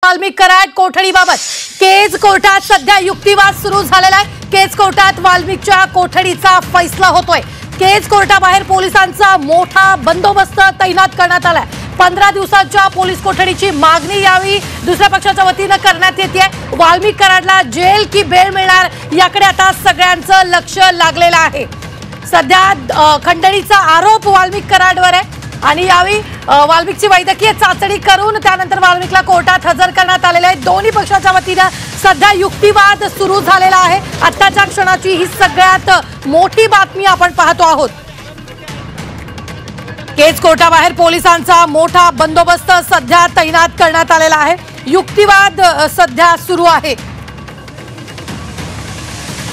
वाल्मिक कराड कोठडीबाबत केज कोर्टात सध्या युक्तिवाद सुरू झालेला आहे। केज कोर्टात वाल्मिकच्या कोठडीचा फैसला होतोय। केज कोर्टाबाहेर पोलिसांचा मोठा बंदोबस्त तैनात करण्यात आलाय। 15 दिवसांच्या पोलीस कोठडीची मागणी यावी दुसऱ्या पक्षाच्या वतीने करण्यात येते। वाल्मिक कराडला जेल की बेल मिळणार याकडे आता सगळ्यांचं लक्ष लागलेलं आहे। सध्या खंडणीचा आरोप वाल्मिक कराडवर आहे आणि यावी वाल्मिकची वैद्यकीय चाचणी करून त्यानंतर वाल्मिकला कोर्टात हजर करण्यात आलेले आहे। दोन्ही पक्षाच्या वतीने सध्या युक्तिवाद सुरू झालेला आहे। आत्ताच्या क्षणाची ही सगळ्यात मोठी बातमी आपण पाहतो आहोत। केज कोर्टाबाहेर पोलिसांचा मोठा बंदोबस्त सध्या तैनात करण्यात आलेला आहे। युक्तिवाद सध्या सुरू आहे।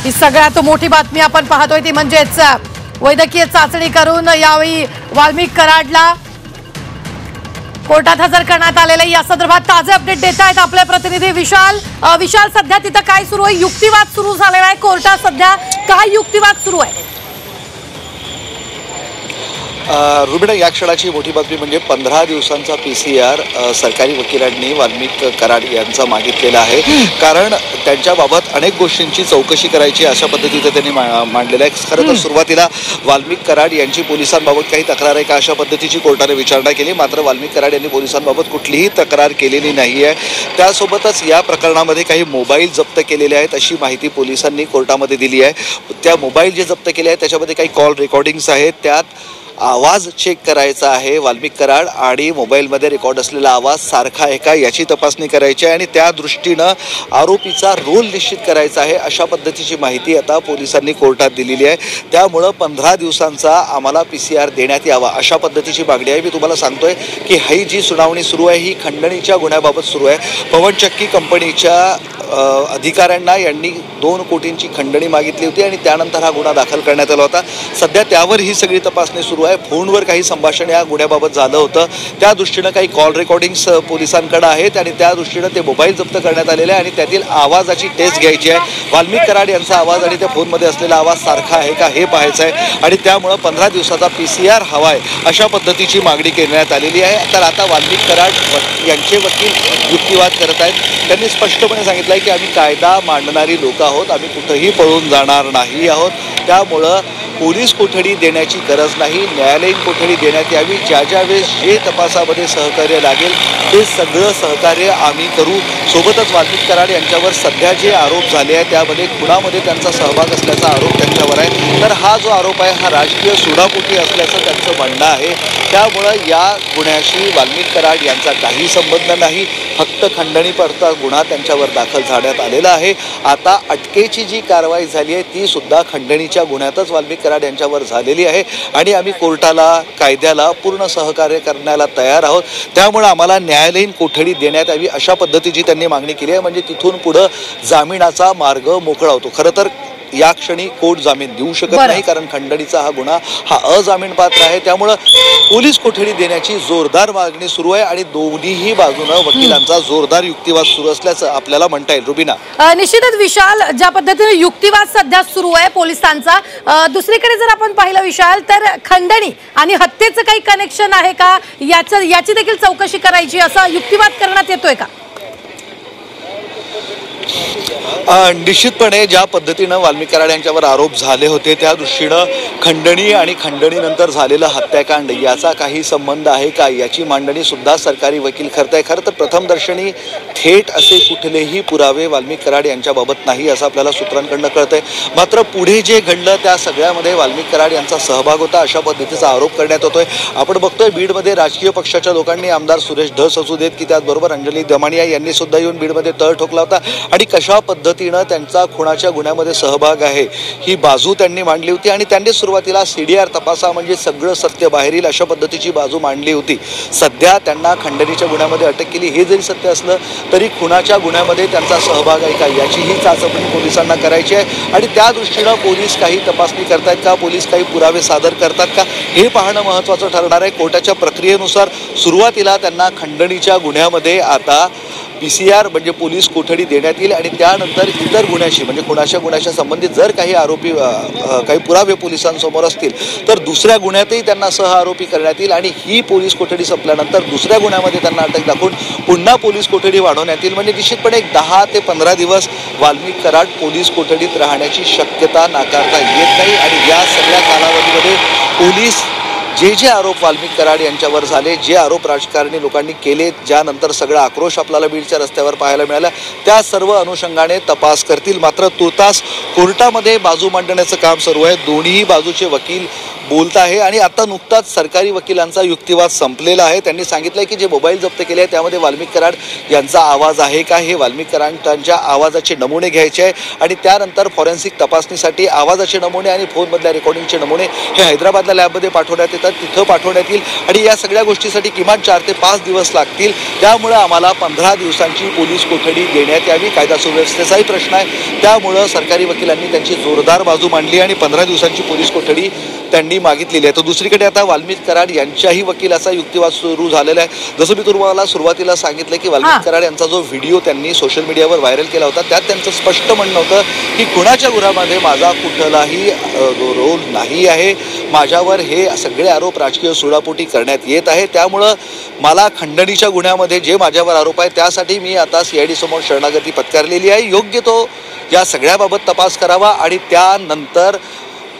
ही सगळ्यात मोठी बातमी आपण पाहतोय ती म्हणजेच वैद्यकीय चाचणी करून यावेळी वाल्मिक कराडला कोर्टात हजर करण्यात आलेले। या संदर्भात ताजे अपडेट देत आहेत आपले प्रतिनिधी विशाल। विशाल, सध्या तिथं काय सुरू आहे? युक्तिवाद सुरू झालेला आहे कोर्टात, सध्या काय युक्तिवाद सुरू आहे? रुबिना, या क्षणाची मोठी बातमी म्हणजे 15 दिवसांचा PCR सरकारी वकिलांनी वाल्मिक कराड यांचा मागितलेला आहे। कारण त्यांच्याबाबत अनेक गोष्टींची चौकशी करायची अशा पद्धतीने त्यांनी मांडलेलं आहे। खरं तर सुरुवातीला वाल्मिक कराड यांची पोलिसांबाबत काही तक्रार आहे का अशा पद्धतीची कोर्टाने विचारणा केली, मात्र वाल्मिक कराड यांनी पोलिसांबाबत कुठलीही तक्रार केलेली नाही आहे। त्यासोबतच या प्रकरणामध्ये काही मोबाईल जप्त केलेले आहेत अशी माहिती पोलिसांनी कोर्टामध्ये दिली आहे। त्या मोबाईल जे जप्त केले आहेत त्याच्यामध्ये काही कॉल रेकॉर्डिंग्स आहेत, त्यात आवाज चेक करायचा आहे वाल्मिक कराड आणि मोबाईलमध्ये रेकॉर्ड असलेला आवाज सारखा आहे का याची तपासणी करायची आहे आणि त्या दृष्टीनं आरोपीचा रोल निश्चित करायचा आहे अशा पद्धतीची माहिती आता पोलिसांनी कोर्टात दिलेली आहे। त्यामुळं 15 दिवसांचा आम्हाला PCR देण्यात यावा अशा पद्धतीची मागणी आहे। मी तुम्हाला सांगतोय की ही जी सुनावणी सुरू आहे ही खंडणीच्या गुन्ह्याबाबत सुरू आहे। पवनचक्की कंपनीच्या अधिकाऱ्यांना यांनी 2 कोटींची खंडणी मागितली होती आणि त्यानंतर हा गुन्हा दाखल करण्यात आला होता। सध्या त्यावर ही सगळी तपासणी सुरू आहे। फोनवर काही संभाषण या गुन्ह्याबाबत झालं होतं, त्या दृष्टीनं काही कॉल रेकॉर्डिंग्स पोलिसांकडे आहेत आणि त्या दृष्टीनं ते मोबाईल जप्त करण्यात आलेले आहे आणि त्यातील आवाजाची टेस्ट घ्यायची आहे। वाल्मिक कराड यांचा आवाज आणि त्या फोनमध्ये असलेला आवाज सारखा आहे का हे पाहायचं आहे आणि त्यामुळं 15 दिवसाचा PCR हवा आहे अशा पद्धतीची मागणी करण्यात आलेली आहे। तर आता वाल्मिक कराड यांचे वकील युक्तिवाद करत आहेत। त्यांनी स्पष्टपणे सांगितलं की आम्ही कायदा मांडणारी लोक आहोत, आम्ही कुठेही पळून जाणार नाही आहोत, त्यामुळं पोलीस कोठडी देण्याची गरज नाही, न्यायालयीन कोठडी देण्यात यावी। ज्या वेळेस जे तपासामध्ये सहकार्य लागेल ते सगळं सहकार्य आम्ही करू। सोबतच वाल्मिक कराड यांच्यावर सध्या जे आरोप झाले आहेत त्यामध्ये खुनामध्ये त्यांचा सहभाग असल्याचा आरोप त्यांच्यावर आहे। तर हा जो आरोप आहे हा राजकीय सुडापोटी असल्याचं त्यांचं म्हणणं आहे। त्यामुळं या गुन्ह्याशी वाल्मिक कराड यांचा काही संबंध नाही, फक्त खंडणीपरता गुन्हा त्यांच्यावर दाखल झाण्यात आलेला आहे। आता अटकेची जी कारवाई झाली आहे ती सुद्धा खंडणीच्या गुन्ह्यातच वाल्मिक कराड यांच्यावर झालेली आहे आणि आम्ही कोर्टाला कायद्याला पूर्ण सहकार्य करण्याला तयार आहोत। त्यामुळे आम्हाला न्यायालयीन कोठडी देण्यात यावी अशा पद्धतीची त्यांनी मागणी केली आहे। म्हणजे तिथून पुढे जामिनाचा मार्ग मोकळा होतो। खरं तर या क्षणी कोर्ट जामीन देऊ शकत नाही कारण खंडणीचा हा गुन्हा हा अजामीनपात्र आहे। त्यामुळे पोलीस कोठडी देण्याची जोरदार मागणी सुरू आहे आणि दोन्हीही बाजूने वकिलांचा जोरदार युक्तिवाद सुरू असल्याचं आपल्याला म्हणता येईल। रुबिना, निश्चितच विशाल, ज्या पद्धतीने युक्तिवाद सध्या सुरू आहे पोलिसांचा, दुसरीकडे जर आपण पाहिलं विशाल तर खंडणी आणि हत्येचं काही कनेक्शन आहे का याची देखील चौकशी करायची असा युक्तिवाद करण्यात येतोय का? निश्चितपणे ज्या पद्धतीनं वाल्मिक कराड यांच्यावर आरोप झाले होते त्या दृष्टीनं खंडणी आणि खंडणीनंतर झालेलं हत्याकांड याचा काही संबंध आहे का याची मांडणी सुद्धा सरकारी वकील करत आहे। खरं तर प्रथमदर्शनी थेट असे कुठलेही पुरावे वाल्मिक कराड यांच्याबाबत नाही असं आपल्याला सूत्रांकडनं कळतंय, मात्र पुढे जे घडलं त्या सगळ्यामध्ये वाल्मिक कराड यांचा सहभाग होता अशा पद्धतीचा आरोप करण्यात येतोय। आपण बघतोय बीडमध्ये राजकीय पक्षाच्या लोकांनी आमदार सुरेश धस असू देत की त्याचबरोबर अंजली दमानिया यांनी सुद्धा येऊन बीडमध्ये तळ ठोकला होता आणि कशा पद्धतीनं त्यांचा खुनाच्या गुन्ह्यामध्ये सहभाग आहे ही बाजू त्यांनी मांडली होती आणि त्यांनी सुरुवातीला CDR तपासा म्हणजे सगळं सत्य बाहेर येईल अशा पद्धतीची बाजू मांडली होती। सध्या त्यांना खंडणीच्या गुन्ह्यामध्ये अटक केली, हे जरी सत्य असलं तरी खुनाच्या गुन्ह्यामध्ये त्यांचा सहभाग आहे का याचीही चाचपणी पोलिसांना करायची आहे आणि त्या दृष्टीनं पोलीस काही तपासणी करतायत का, पोलीस काही पुरावे सादर करतात का हे पाहणं महत्त्वाचं ठरणार आहे। कोर्टाच्या प्रक्रियेनुसार सुरुवातीला त्यांना खंडणीच्या गुन्ह्यामध्ये आता PCR म्हणजे पोलीस कोठडी देण्यात येईल आणि त्यानंतर इतर गुन्ह्याशी म्हणजे कुणाच्या गुन्ह्याच्या संबंधित जर काही आरोपी काही पुरावे पोलिसांसमोर असतील तर दुसऱ्या गुन्ह्यातही त्यांना सह आरोपी करण्यात येईल आणि ही पोलीस कोठडी संपल्यानंतर दुसऱ्या गुन्ह्यामध्ये त्यांना अटक दाखवून पुन्हा पोलीस कोठडी वाढवण्यात येईल. म्हणजे निश्चितपणे 10 ते 15 दिवस वाल्मिक कराड पोलीस कोठडीत राहण्याची शक्यता नाकारता येत नाही. आणि या सगळ्या कालावधीमध्ये पोलीस जे आरोप वाल्मिक कराड यांच्यावर झाले, जे आरोप राजकारणी लोकांनी केले, ज्यानंतर सगळा आक्रोश आपल्याला बीडच्या रस्त्यावर पाहायला मिळाला, त्या सर्व अनुषंगाने तपास करतील. मात्र तुर्तास कोर्टामध्ये बाजू मांडण्याचं काम सुरू आहे. दोन्ही बाजूचे वकील बोलत आहे आणि आता नुकताच सरकारी वकिलांचा युक्तिवाद संपलेला आहे. त्यांनी सांगितलंय की जे मोबाईल जप्त केले आहे त्यामध्ये वाल्मिक कराड यांचा आवाज आहे का, हे वाल्मिक कराडांच्या आवाजाचे नमुने घ्यायचे आहे आणि त्यानंतर फॉरेन्सिक तपासणीसाठी आवाजाचे नमुने आणि फोनमधल्या रेकॉर्डिंगचे नमुने हे हैदराबादला लॅबमध्ये पाठवण्यात येतात, तिथं पाठवण्यात येईल आणि या सगळ्या गोष्टीसाठी किमान 4 ते 5 दिवस लागतील. त्यामुळं आम्हाला 15 दिवसांची पोलीस कोठडी देण्यात यावी. कायदा सुव्यवस्थेचाही प्रश्न आहे, त्यामुळं सरकारी वकिलांनी त्यांची जोरदार बाजू मांडली आणि 15 दिवसांची पोलीस कोठडी त्यांनी मागितलेली आहे. तर दुसरीकडे आता वाल्मिक कराड यांच्याही वकिलाचा युक्तिवाद सुरू झालेला आहे. जसं मी तुम्हाला सुरुवातीला सांगितलं की वाल्मिक कराड यांचा जो व्हिडिओ त्यांनी सोशल मीडियावर व्हायरल केला होता त्यात त्यांचं स्पष्ट म्हणणं होतं की कुणाच्या गुन्ह्यामध्ये माझा कुठलाही रोल नाही आहे, माझ्यावर हे सगळे आरोप राजकीय सुडापोटी करण्यात येत आहे, त्यामुळं मला खंडणीच्या गुन्ह्यामध्ये जे माझ्यावर आरोप आहे त्यासाठी मी आता CID समोर शरणागती पत्करलेली आहे. योग्य तो या सगळ्याबाबत तपास करावा आणि त्यानंतर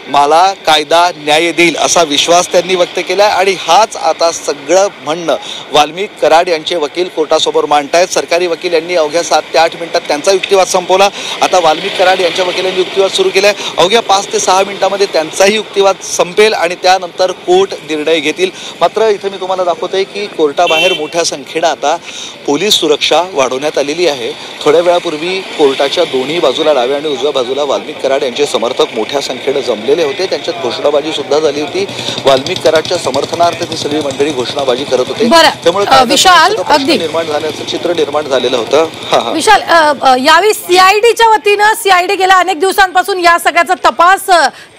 मला कायदा न्याय देईल असा विश्वास त्यांनी व्यक्त केला आहे. आणि हाच आता सगळं म्हणणं वाल्मिक कराड यांचे वकील कोर्टासमोर मांडतायत. सरकारी वकील यांनी अवघ्या 7 ते 8 मिनिटात त्यांचा युक्तिवाद संपवला. आता वाल्मिक कराड यांच्या वकिलांनी युक्तिवाद सुरू केला आहे. अवघ्या 5 ते 6 मिनिटांमध्ये त्यांचाही युक्तिवाद संपेल आणि त्यानंतर कोर्ट निर्णय घेतील. मात्र इथं मी तुम्हाला दाखवतोय की कोर्टाबाहेर मोठ्या संख्येनं आता पोलीस सुरक्षा वाढवण्यात आलेली आहे. थोड्या वेळापूर्वी कोर्टाच्या दोन्ही बाजूला डाव्या आणि उजव्या बाजूला वाल्मिक कराड यांचे समर्थक मोठ्या संख्येनं जमले होते. त्यांच्यात घोषणाबाजी सुद्धा झाली होती. वाल्मिक कराडच्या समर्थनार्थ ती सगळी मंडळी घोषणाबाजी करत होते. त्यामुळे विशाल अगदी निर्माण झाल्याचं चित्र निर्माण झालेलं होतं. विशाल, यावेळी CIDच्या वतीनं CID गेल्या अनेक दिवसांपासून या सगळ्याचा तपास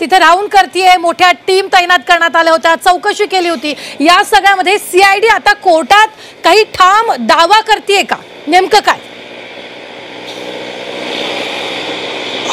तिथे राहून करतेय, मोठ्या टीम तैनात करण्यात आल्या होत्या, चौकशी केली होती. या सगळ्यामध्ये CID आता कोर्टात काही ठाम दावा करतेय का, नेमकं काय?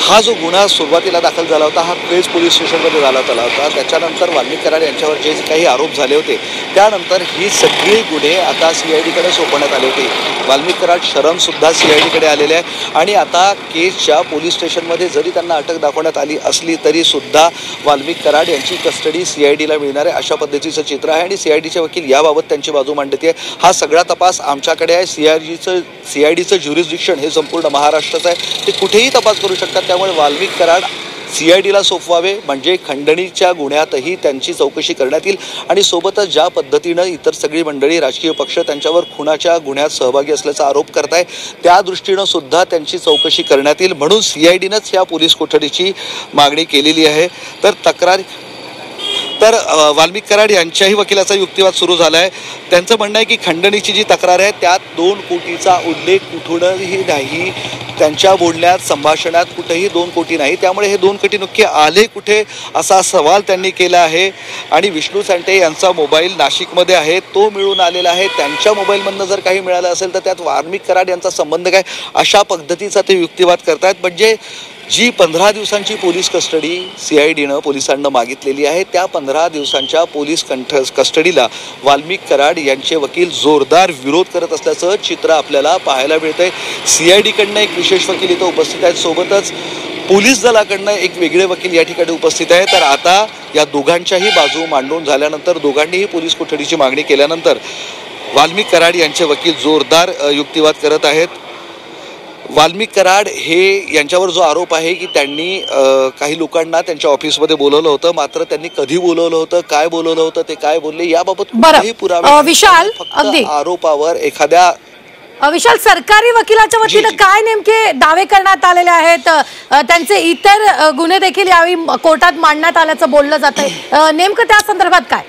हा जो गुन्हा सुरुवातीला दाखल झाला होता हा पेज पोलीस स्टेशनमध्ये झाला होता. त्याच्यानंतर वाल्मिक कराड यांच्यावर जे काही आरोप झाले होते त्यानंतर ही सगळी गुन्हे आता CIDकडे सोपवण्यात आले होते. वाल्मिक कराड शरणसुद्धा CIDकडे आलेले आहे आणि आता केसच्या पोलीस स्टेशनमध्ये जरी त्यांना अटक दाखवण्यात आली असली तरी सुद्धा वाल्मिक कराड यांची कस्टडी CIDला मिळणार आहे अशा पद्धतीचं चित्र आहे. आणि CIDचे वकील याबाबत त्यांची बाजू मांडते आहे. हा सगळा तपास आमच्याकडे आहे. CIDचं ज्युरिस्डिक्शन हे संपूर्ण महाराष्ट्राचं आहे, ते कुठेही तपास करू शकतात. त्यामुळे वाल्मिक कराड CIDला सोपवावे म्हणजे खंडणीच्या गुन्ह्यातही त्यांची चौकशी करण्यात येईल आणि सोबतच ज्या पद्धतीनं इतर सगळी मंडळी राजकीय पक्ष त्यांच्यावर खुनाच्या गुन्ह्यात सहभागी असल्याचा आरोप करताय त्या दृष्टीनं सुद्धा त्यांची चौकशी करण्यात येईल. म्हणून CIDनंच या पोलीस कोठडीची मागणी केलेली आहे. तर वाल्मिक कराड यांच्याही वकिलाचा युक्तिवाद सुरू झाला आहे. त्यांचं म्हणणं आहे की खंडणीची जी तक्रार आहे त्यात 2 कोटीचा उल्लेख कुठूनही नाही, त्यांच्या बोलण्यात संभाषणात कुठेही 2 कोटी नाही, त्यामुळे हे 2 कोटी नक्की आले कुठे असा सवाल त्यांनी केला आहे. आणि विष्णू सांटे यांचा मोबाईल नाशिकमध्ये आहे, तो मिळून आलेला आहे. त्यांच्या मोबाईलमधनं जर काही मिळालं असेल तर त्यात वाल्मिक कराड यांचा संबंध काय अशा पद्धतीचा ते युक्तिवाद करतायत. म्हणजे जी 15 दिवसांची पोलीस कस्टडी CIDनं पोलिसांना मागितलेली आहे त्या 15 दिवसांच्या पोलीस कस्टडीला वाल्मिक कराड यांचे वकील जोरदार विरोध करत असल्याचं चित्र आपल्याला पाहायला मिळतंय. CIDकडनं एक विशेष वकील इथं उपस्थित आहेत, सोबतच पोलीस दलाकडनं एक वेगळे वकील या ठिकाणी उपस्थित आहे. तर आता या दोघांच्याही बाजू मांडून झाल्यानंतर दोघांनीही पोलीस कोठडीची मागणी केल्यानंतर वाल्मिक कराड यांचे वकील जोरदार युक्तिवाद करत आहेत. वाल्मिक कराड हे यांच्यावर जो आरोप आहे की त्यांनी काही लोकांना त्यांच्या ऑफिसमध्ये बोलवलं होतं, मात्र त्यांनी कधी बोलवलं होतं, काय बोलवलं होतं, ते काय बोलले याबाबत कुठलेही पुरावे विशाल फक्त आरोपावर एखाद्या विशाल सरकारी वकिलाच्या वतीनं काय नेमके दावे करण्यात आलेले आहेत, त्यांचे इतर गुन्हे देखील यावेळी कोर्टात मांडण्यात आल्याचं बोललं जात आहे, नेमकं त्या संदर्भात काय?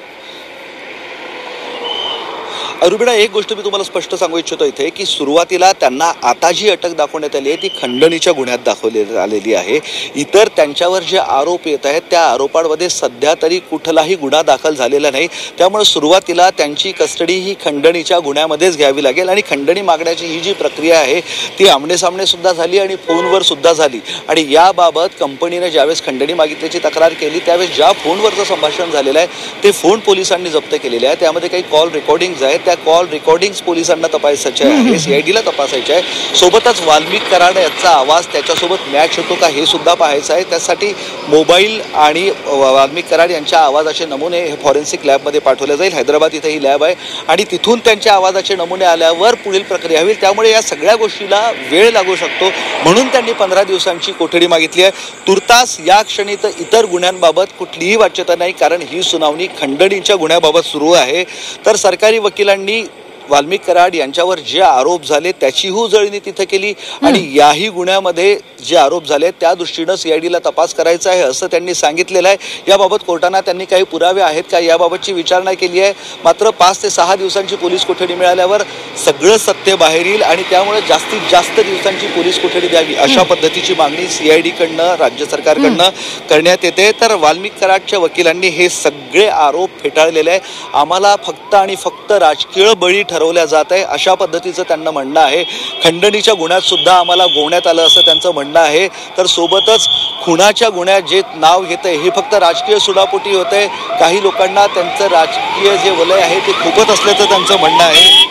रुबिडा, एक गोष्ट मी तुम्हाला स्पष्ट सांगू इच्छितो इथे की सुरुवातीला त्यांना आता जी अटक दाखवण्यात आली आहे ती खंडणीच्या गुन्ह्यात दाखवली आलेली आहे. इतर त्यांच्यावर जे आरोप येत आहेत त्या आरोपांमध्ये सध्या तरी कुठलाही गुन्हा दाखल झालेला नाही. त्यामुळे सुरुवातीला त्यांची कस्टडी ही खंडणीच्या गुन्ह्यामध्येच घ्यावी लागेल आणि खंडणी मागण्याची ही जी प्रक्रिया आहे ती आमनेसामने सुद्धा झाली आणि फोनवर सुद्धा झाली. आणि याबाबत कंपनीने ज्यावेळेस खंडणी मागितल्याची तक्रार केली त्यावेळेस ज्या फोनवरचं संभाषण झालेलं आहे ते फोन पोलिसांनी जप्त केलेले आहे. त्यामध्ये काही कॉल रेकॉर्डिंग्ज आहेत. त्या कॉल रेकॉर्डिंग्स पोलिसांना तपासायचे आहे, सीआयडीला तपासायचे आहे. सोबतच वाल्मिक कराड याचा आवाज त्याच्यासोबत मॅच होतो का हे सुद्धा पाहायचं आहे. त्यासाठी मोबाईल आणि वाल्मिक कराड यांच्या आवाजाचे नमुने हे फॉरेन्सिक लॅबमध्ये पाठवले जाईल. हैदराबाद इथे ही लॅब आहे आणि तिथून त्यांच्या आवाजाचे नमुने आल्यावर पुढील प्रक्रिया होईल. त्यामुळे या सगळ्या गोष्टीला वेळ लागू शकतो. म्हणून त्यांनी 15 दिवसांची कोठडी मागितली आहे. तुर्तास या क्षणी तर इतर गुन्ह्यांबाबत कुठलीही वाच्यता नाही, कारण ही सुनावणी खंडणीच्या गुन्ह्याबाबत सुरू आहे. तर सरकारी वकिलांनी वाल्मिक कराड यांच्यावर जे आरोप झाले त्याची उजळणी तिथे केली आणि याही गुन्ह्यामध्ये जे आरोप झाले त्या दृष्टीनं सीआयडीला तपास करायचा आहे असं त्यांनी सांगितलेलं आहे. याबाबत कोर्टाने त्यांनी काही पुरावे आहेत का याबाबतची विचारणा केली आहे. मात्र 5 ते 6 दिवसांची पोलीस कोठडी मिळाल्यावर सगळं सत्य बाहेर येईल आणि त्यामुळे जास्तीत जास्त दिवसांची पोलीस कोठडी द्यावी अशा पद्धतीची मागणी सीआयडीकडनं राज्य सरकारकडनं करण्यात येते. तर वाल्मिक कराडच्या वकिलांनी हे सगळे आरोप फेटाळलेले आहे. आम्हाला फक्त आणि फक्त राजकीय बळी ठरवल्या जात आहे अशा पद्धतीचं त्यांना म्हणणं आहे. खंडणीच्या गुन्ह्यात सुद्धा आम्हाला गोवण्यात आलं असं त्यांचं म्हणणं आहे. तर सोबतच खुनाच्या गुन्ह्यात जे नाव घेतंय हे फक्त राजकीय सुडापोटी होतंय. काही लोकांना त्यांचं राजकीय जे वलय आहे ते खूपच असल्याचं त्यांचं म्हणणं आहे.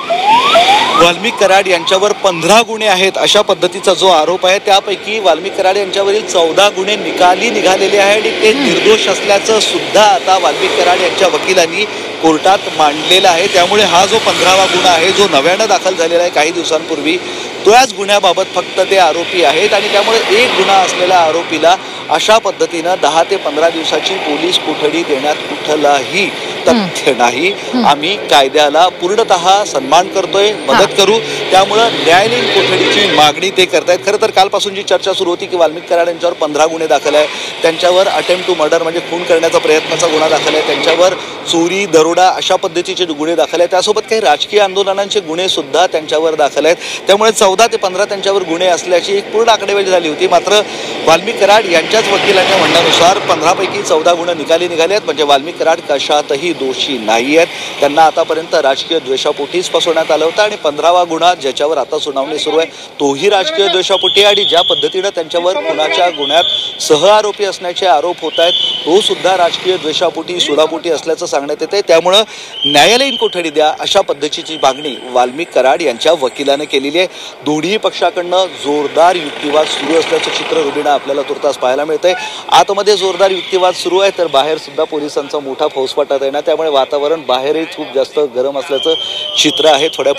वाल्मिक कराड यांच्यावर 15 गुन्हे आहेत अशा पद्धतीचा जो आरोप आहे त्यापैकी वाल्मिक कराड यांच्यावरील 14 गुन्हे निकाली निघालेले आहे आणि ते निर्दोष असल्याचं सुद्धा आता वाल्मिक कराड यांच्या वकिलांनी कोर्टात मांडलेला आहे. त्यामुळे हा जो 15वा गुन्हा आहे जो नव्यानं दाखल झालेला आहे काही दिवसांपूर्वी त्याच गुन्ह्याबाबत फक्त ते आरोपी आहेत आणि त्यामुळे एक गुन्हा असलेल्या आरोपीला अशा पद्धतीनं 10 ते 15 दिवसाची पोलीस कोठडी देण्यात कुठलाही तथ्य नाही. आम्ही कायद्याला पूर्णतः सन्मान करतोय, मदत करू. त्यामुळं न्यायालयीन कोठडीची मागणी ते करतायत. खरं तर कालपासून जी चर्चा सुरू होती की वाल्मिक कराड यांच्यावर 15 गुन्हे दाखल आहे, त्यांच्यावर अटेम्प्ट टू मर्डर म्हणजे खून करण्याचा प्रयत्नाचा गुन्हा दाखल आहे, त्यांच्यावर चोरी दरोडा अशा पद्धतीचे गुन्हे दाखल आहेत, त्यासोबत काही राजकीय आंदोलनांचे गुन्हे सुद्धा त्यांच्यावर दाखल आहेत. त्यामुळे 14 ते 15 त्यांच्यावर गुन्हे असल्याची एक पूर्ण आकडेवारी झाली होती. मात्र वाल्मिक कराड यांच्याच वकिलांच्या म्हणण्यानुसार 15 पैकी 14 गुन्हे निकाली निघाले आहेत. म्हणजे वाल्मिक कराड कशातही दोषी नाही आहेत. त्यांना आतापर्यंत राजकीय द्वेषापोटीच फसवण्यात आलं होतं आणि 15वा गुन्हा ज्याच्यावर आता सुनावणी सुरू आहे तोही राजकीय द्वेषापोटी आणि ज्या पद्धतीनं त्यांच्यावर खुनाच्या गुन्ह्यात सहआरोपी असण्याचे आरोप होत आहेत तो सुद्धा राजकीय द्वेषापोटी सुडापोटी असल्याचं सांगण्यात येते. त्यामुळं न्यायालयीन कोठडी द्या अशा पद्धतीची मागणी वाल्मिक कराड यांच्या वकिलानं केलेली आहे. दोन्ही पक्षाकडनं जोरदार युक्तिवाद सुरू असल्याचं चित्र रुबिना आपल्याला तुर्तास पाहायला मिळतंय. आतमध्ये जोरदार युक्तिवाद सुरू आहे तर बाहेर सुद्धा पोलिसांचा मोठा फौजफाटा आहे ना, त्यामुळे वातावरण बाहेरही खूप जास्त गरम असल्याचं चित्र आहे. थोड्या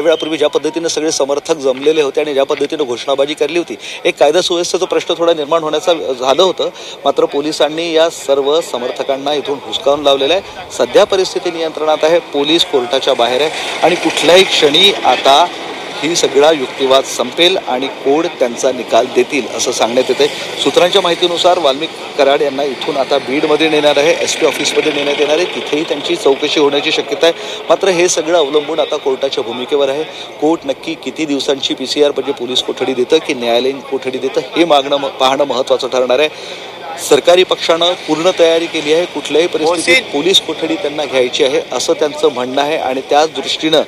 वेळापूर्वी ज्या पद्धतीनं सगळे समर्थक जमलेले होते आणि ज्या पद्धतीनं घोषणाबाजी केली होती एक कायदा सुव्यवस्थेचा प्रश्न थोडा निर्माण होण्याचा झालं होतं. मात्र पोलिसांनी या सर्व समर्थकांना इथून हुसकावून लावलेलं आहे. सध्या परिस्थिती नियंत्रणात आहे. पोलीस कोर्टाच्या बाहेर आहे आणि कुठल्याही क्षणी आता ही सगळा युक्तिवाद संपेल आणि कोर्ट त्यांचा निकाल देतील असं सांगण्यात येते. सूत्रांच्या माहितीनुसार वाल्मिक कराड यांना इथून आता बीडमध्ये नेणार आहे, SP ऑफिसमध्ये नेण्यात येणार आहे. तिथेही त्यांची चौकशी होण्याची शक्यता आहे. मात्र हे सगळं अवलंबून आता कोर्टाच्या भूमिकेवर आहे. कोर्ट नक्की किती दिवसांची PCR म्हणजे पोलीस कोठडी देतं की न्यायालयीन कोठडी देतं हे पाहणं महत्त्वाचं ठरणार आहे. सरकारी पक्षानं पूर्ण तयारी केली आहे. कुठल्याही परिस्थितीत पोलीस कोठडी त्यांना घ्यायची आहे असं त्यांचं म्हणणं आहे आणि त्याच दृष्टीनं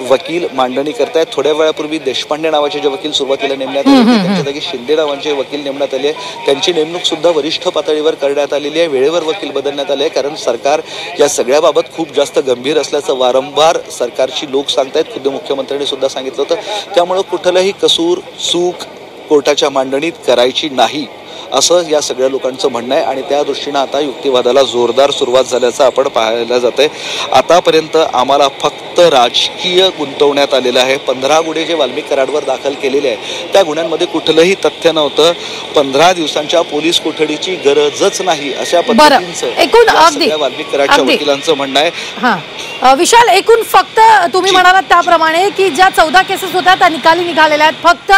वकील मांडणी करतायत. थोड्या वेळापूर्वी देशपांडे नावाचे जे वकील सुरुवातीला नेमण्यात आले त्यांच्या जागी शिंदे नावाचे वकील नेमण्यात आले आहे. त्यांची नेमणूक सुद्धा वरिष्ठ पातळीवर करण्यात आलेली आहे. वेळेवर वकील बदलण्यात आले आहे कारण सरकार या सगळ्याबाबत खूप जास्त गंभीर असल्याचं वारंवार सरकारची लोक सांगतायत. खुद्द मुख्यमंत्र्यांनी सुद्धा सांगितलं होतं. त्यामुळं कुठलंही कसूर चूक कोर्टाच्या मांडणीत करायची नाही असं या सगळ्या लोकांचं म्हणणं आहे आणि त्या दृष्टीनं आता युक्तिवादाला जोरदार सुरुवात झाल्याचं आपण पाहायला जातंय. आतापर्यंत आम्हाला फक्त राजकीय गुंतवण्यात आलेलं आहे. 15 गुन्हे जे वाल्मिक कराडवर दाखल केलेले आहे त्या गुन्ह्यांमध्ये कुठलंही तथ्य नव्हतं. 15 दिवसांच्या पोलीस कोठडीची गरजच नाही अशा पद्धतीचं वाल्मिक कराडच्या वकिलांचं म्हणणं आहे. विशाल, एकूण फक्त तुम्ही म्हणालात त्याप्रमाणे की ज्या 14 केसेस होत्या त्या निकाली निघालेल्या आहेत. फक्त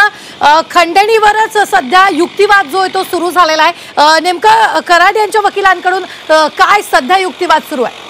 खंडणीवरच सध्या युक्तिवाद जो आहे तो सुरू झालेला आहे. नेमकं कराड यांच्या वकिलांकडून काय सध्या युक्तिवाद सुरू आहे?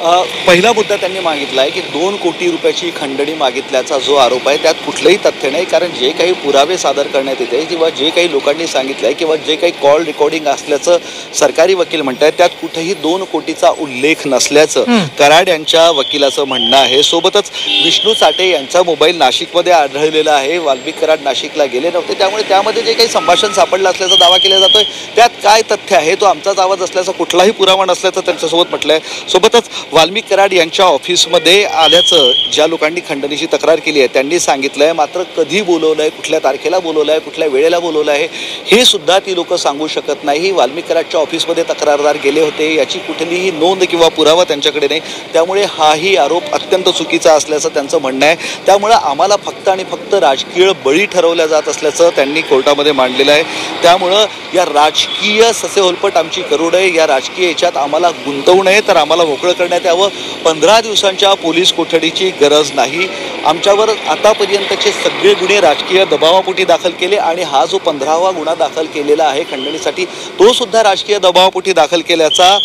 पहिला मुद्दा त्यांनी मागितला आहे की 2 कोटी रुपयाची खंडणी मागितल्याचा जो आरोप आहे त्यात कुठलंही तथ्य नाही, कारण जे काही पुरावे सादर करण्यात येते किंवा जे काही लोकांनी सांगितलं आहे किंवा जे काही कॉल रेकॉर्डिंग असल्याचं सरकारी वकील म्हणत आहेत त्यात कुठेही 2 कोटीचा उल्लेख नसल्याचं कराड यांच्या वकिलाचं म्हणणं आहे. सोबतच विष्णू चाटे यांचा मोबाईल नाशिकमध्ये आढळलेला आहे. वाल्मिक कराड नाशिकला गेले नव्हते, त्यामुळे त्यामध्ये जे काही संभाषण सापडलं असल्याचा दावा केला जातोय त्यात काय तथ्य आहे, तो आमचाच आवाज असल्याचा कुठलाही पुरावा नसल्याचं त्यांच्यासोबत म्हटलंय. सोबतच वाल्मिक कराड यांच्या ऑफिसमध्ये आल्याचं ज्या लोकांनी खंडणीची तक्रार केली आहे त्यांनी सांगितलंय, मात्र कधी बोलवलंय, कुठल्या तारखेला बोलवलंय, कुठल्या वेळेला बोलवलं आहे हे सुद्धा ती लोक सांगू शकत नाही. वाल्मिक कराडच्या ऑफिसमध्ये तक्रारदार गेले होते याची कुठलीही नोंद किंवा पुरावा त्यांच्याकडे नाही, त्यामुळे हाही आरोप अत्यंत चुकीचा असल्याचं त्यांचं म्हणणं आहे. त्यामुळे आम्हाला फक्त आणि फक्त राजकीय बळी ठरवल्या जात असल्याचं त्यांनी कोर्टामध्ये मांडलेलं आहे. त्यामुळं या राजकीय ससेहोलपट आमची करू नये, या राजकीय याच्यात आम्हाला गुंतवू नये, तर आम्हाला मोकळं करण्यात यावं. 15 दिवसांच्या पोलीस कोठडीची गरज नाही. आमच्यावर आतापर्यंतचे सगळे गुन्हे राजकीय दबावापोटी दाखल केले आणि हा जो 15वा गुन्हा दाखल केलेला आहे खंडणीसाठी तो सुद्धा राजकीय दबावापोटी दाखल केल्याचा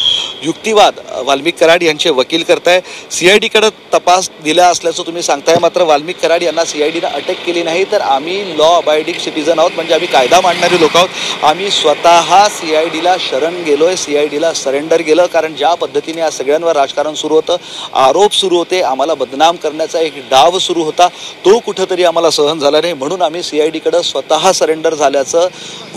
युक्तिवाद वाल्मिक कराड यांचे वकील करताय. CIDकडे तपास दिला असल्याचं तुम्ही सांगताय, मात्र वाल्मिक कराड यांना CIDनं अटक केली नाही, तर आम्ही लॉ अबायडिंग सिटीजन आहोत, म्हणजे आम्ही कायदा मांडणारे लोक आहोत. आम्ही स्वतः CIDला शरण गेलोय, CIDला सरेंडर गेलं, कारण ज्या पद्धतीने या सगळ्यांवर राजकारण सुरू होतं, आरोप सुरू होते, आम्हाला बदनाम करण्याचा एक डाव सुरू होता, तो कुठंतरी आम्हाला सहन झाला नाही, म्हणून आम्ही CIDकडे स्वतः सरेंडर झाल्याचं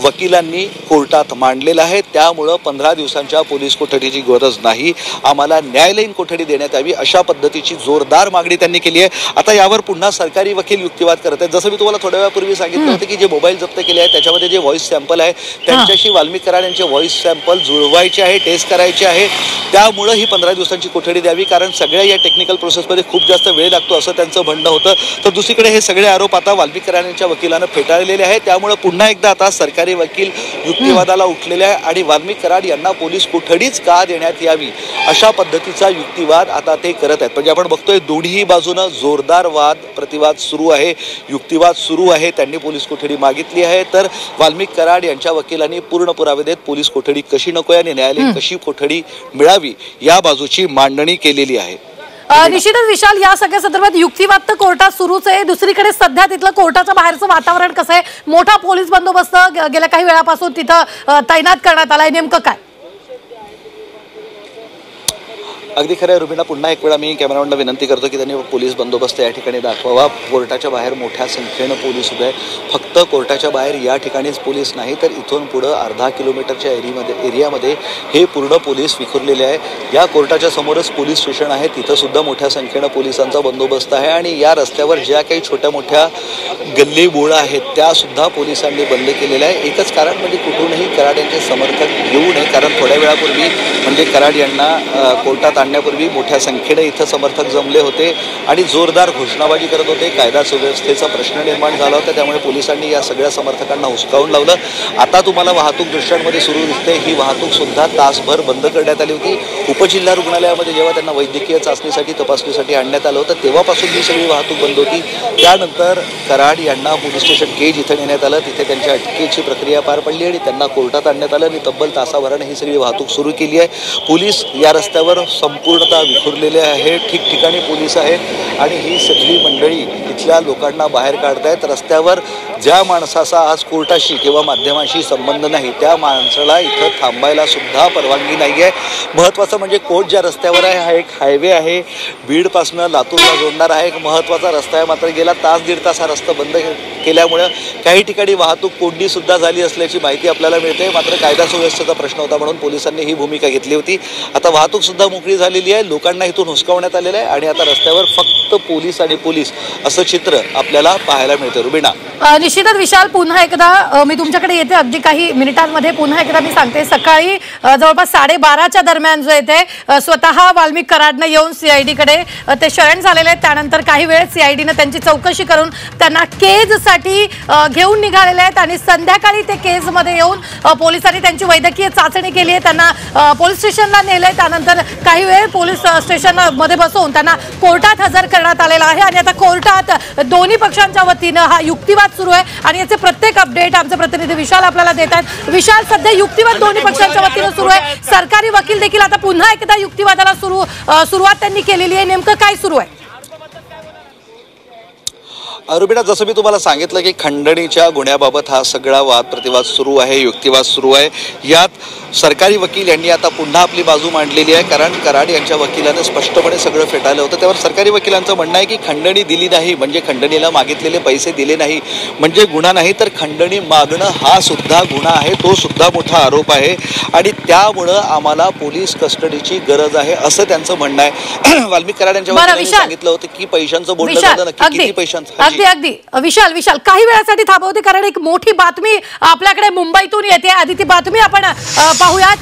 वकिलांनी कोर्टात मांडलेलं आहे. त्यामुळं 15 दिवसांच्या पोलीस कोठडीची गरज नाही, आम्हाला न्यायालयीन कोठडी देण्यात यावी अशा पद्धतीची जोरदार मागणी त्यांनी केली आहे. आता यावर पुन्हा सरकारी वकील युक्तिवाद करत आहेत. जसं मी तुम्हाला थोड्या वेळापूर्वी सांगितलं होतं की जे मोबाईल जप्त केले आहे त्याच्यामध्ये जे व्हॉइस सॅम्पल आहे त्यांच्याशी वाल्मिक कराड यांचे व्हॉइस सॅम्पल जुळवायचे आहे, टेस्ट करायचे आहे. त्यामुळं ही 15 दिवसांची कोठडी द्यावी, कारण सगळ्या या टेक्निकल प्रोसेसमध्ये खूप जास्त वेळ लागतो असं त्यांचं म्हणणं होतं. तर दुसरीकडे हे सगळे आरोप आता वाल्मिक कराड यांच्या वकिलानं फेटाळलेले आहेत. त्यामुळे पुन्हा एकदा आता सरकारी वकील युक्तिवादाला उठलेले आहे आणि वाल्मिक कराड यांना पोलीस कोठडीच का देण्यात यावी अशा पद्धतीचा युक्तिवाद आता ते करत आहेत. म्हणजे आपण बघतोय दोन्ही बाजूनं जोरदार वाद प्रतिवाद सुरू आहे, युक्तिवाद सुरू आहे. त्यांनी पोलीस कोठडी मागितली आहे, तर वाल्मिक कराड यांच्या वकिलांनी पूर्ण पुरावे देत पोलीस कोठडी कशी नकोय आणि न्यायालयीन कशी कोठडी मिळावी या बाजूची मांडणी केलेली आहे. निश्चितच विशाल, या सगळ्या संदर्भात युक्तिवाद तर कोर्टात सुरूच आहे. दुसरीकडे सध्या तिथलं कोर्टाच्या बाहेरचं वातावरण कसं आहे? मोठा पोलीस बंदोबस्त गेल्या काही वेळापासून तिथं तैनात करण्यात आलाय, नेमकं काय? अगदी खरं आहे रुबीना, पुन्हा एक वेळा मी कॅमेरामॅनला विनंती करतो की त्यांनी पोलीस बंदोबस्त या ठिकाणी दाखवावा. कोर्टाच्या बाहेर मोठ्या संख्येनं पोलीस उभे आहे. फक्त कोर्टाच्या बाहेर या ठिकाणीच पोलीस नाही, तर इथून पुढं अर्धा किलोमीटरच्या एरियामध्ये हे पूर्ण पोलीस विखुरलेले आहे. या कोर्टाच्या समोरच पोलीस स्टेशन आहे, तिथं सुद्धा मोठ्या संख्येनं पोलिसांचा बंदोबस्त आहे आणि या रस्त्यावर ज्या काही छोट्या मोठ्या गल्ली बोळा आहेत त्या सुद्धा पोलिसांनी बंद केलेल्या आहे. एकच कारण म्हणजे कुठूनही कराड यांचे समर्थक येऊ नये, कारण थोड्या वेळापूर्वी म्हणजे कराड यांना कोर्टात आणण्यापूर्वी मोठ्या संख्येने इथं समर्थक जमले होते आणि जोरदार घोषणाबाजी करत होते. कायदा सुव्यवस्थेचा प्रश्न निर्माण झाला होता, त्यामुळे पोलिसांनी या सगळ्या समर्थकांना हुसकावून लावलं. आता तुम्हाला वाहतूक दृश्यांमध्ये सुरू दिसते, ही वाहतूक सुद्धा तासभर बंद करण्यात आली होती. उपजिल्हा रुग्णालयामध्ये जेव्हा त्यांना वैद्यकीय चाचणीसाठी तपासणीसाठी आणण्यात आलं होतं तेव्हापासून ही सगळी वाहतूक बंद होती. त्यानंतर कराड यांना पोलीस स्टेशन केज इथं नेण्यात आलं, तिथे त्यांच्या अटकेची प्रक्रिया पार पडली आणि त्यांना कोर्टात आणण्यात आलं आणि तब्बल तासाभराने ही सगळी वाहतूक सुरू केली आहे. पोलीस या रस्त्यावर संपूर्णतः विखुरलेले आहे, ठिकठिकाणी पोलीस आहेत आणि ही सगळी मंडळी इथल्या लोकांना बाहेर काढतायत. रस्त्यावर ज्या माणसाचा आज कोर्टाशी किंवा माध्यमाशी संबंध नाही त्या माणसाला इथं थांबायला सुद्धा परवानगी नाही आहे. महत्त्वाचं म्हणजे कोर्ट ज्या रस्त्यावर आहे हा एक हायवे आहे, बीडपासून लातूरला जोडणारा आहे, एक महत्त्वाचा रस्ता आहे. मात्र गेला तास दीड तास हा रस्ता बंद केल्यामुळे काही ठिकाणी वाहतूक कोंडी सुद्धा झाली असल्याची माहिती आपल्याला मिळते. मात्र कायदा सुव्यवस्थेचा प्रश्न होता म्हणून पोलिसांनी ही भूमिका घेतली होती. आता वाहतूक सुद्धा मोकळी झालेली आहे, लोकांना इथून हुसकावण्यात आलेलं आहे आणि आता रस्त्यावर फक्त पोलीस आणि पोलीस असं चित्र आपल्याला पाहायला मिळतं. रुबीना, निश्चितच विशाल, पुन्हा एकदा मी तुमच्याकडे येते अगदी काही मिनिटांमध्ये. पुन्हा एकदा मी सांगते, सकाळी जवळपास 12:30च्या दरम्यान जो येते स्वतः वाल्मिक कराडनं येऊन CIDकडे ते शरण झालेले आहेत. त्यानंतर काही वेळ CIDनं त्यांची चौकशी करून त्यांना केजसाठी घेऊन निघालेले आहेत आणि संध्याकाळी ते केजमध्ये येऊन पोलिसांनी त्यांची वैद्यकीय चाचणी केली आहे, त्यांना पोलीस स्टेशनला नेलंय. त्यानंतर काही वेळ पोलीस स्टेशन मध्ये बसवून त्यांना कोर्टात हजर करण्यात आलेला आहे आणि आता कोर्टात दोन्ही पक्षांच्या वतीनं हा युक्तिवाद सुरू आहे आणि याचे प्रत्येक अपडेट आमचे प्रतिनिधी विशाल आपल्याला देत आहेत. विशाल, सध्या युक्तिवाद दोन्ही पक्षांच्या वतीनं सुरू आहे. सरकारी वकील देखील आता पुन्हा एकदा युक्तिवादाला सुरुवात त्यांनी केलेली आहे. नेमकं काय सुरू आहे? रुबिना, जसं मी तुम्हाला सांगितलं की खंडणीच्या गुन्ह्याबाबत हा सगळा वाद प्रतिवाद सुरू आहे, युक्तिवाद सुरू आहे. यात सरकारी वकील यांनी आता पुन्हा आपली बाजू मांडलेली आहे, कारण कराड यांच्या वकिलानं स्पष्टपणे सगळं फेटाळलं होतं. त्यावर सरकारी वकिलांचं म्हणणं आहे की खंडणी दिली नाही म्हणजे खंडणीला मागितलेले पैसे दिले नाही म्हणजे गुन्हा नाही, तर खंडणी मागणं हा सुद्धा गुन्हा आहे, तो सुद्धा मोठा आरोप आहे आणि त्यामुळं आम्हाला पोलीस कस्टडीची गरज आहे असं त्यांचं म्हणणं आहे. वाल्मिक कराड यांच्या वकिलांनी सांगितलं होतं की पैशांचं बोलणं झालं, नक्की किती पैशांचं? अगदी विशाल काही वेळासाठी थांबवते, कारण एक मोठी बातमी आपल्याकडे मुंबईतून येते. आधी ती बातमी आपण पाहूयात.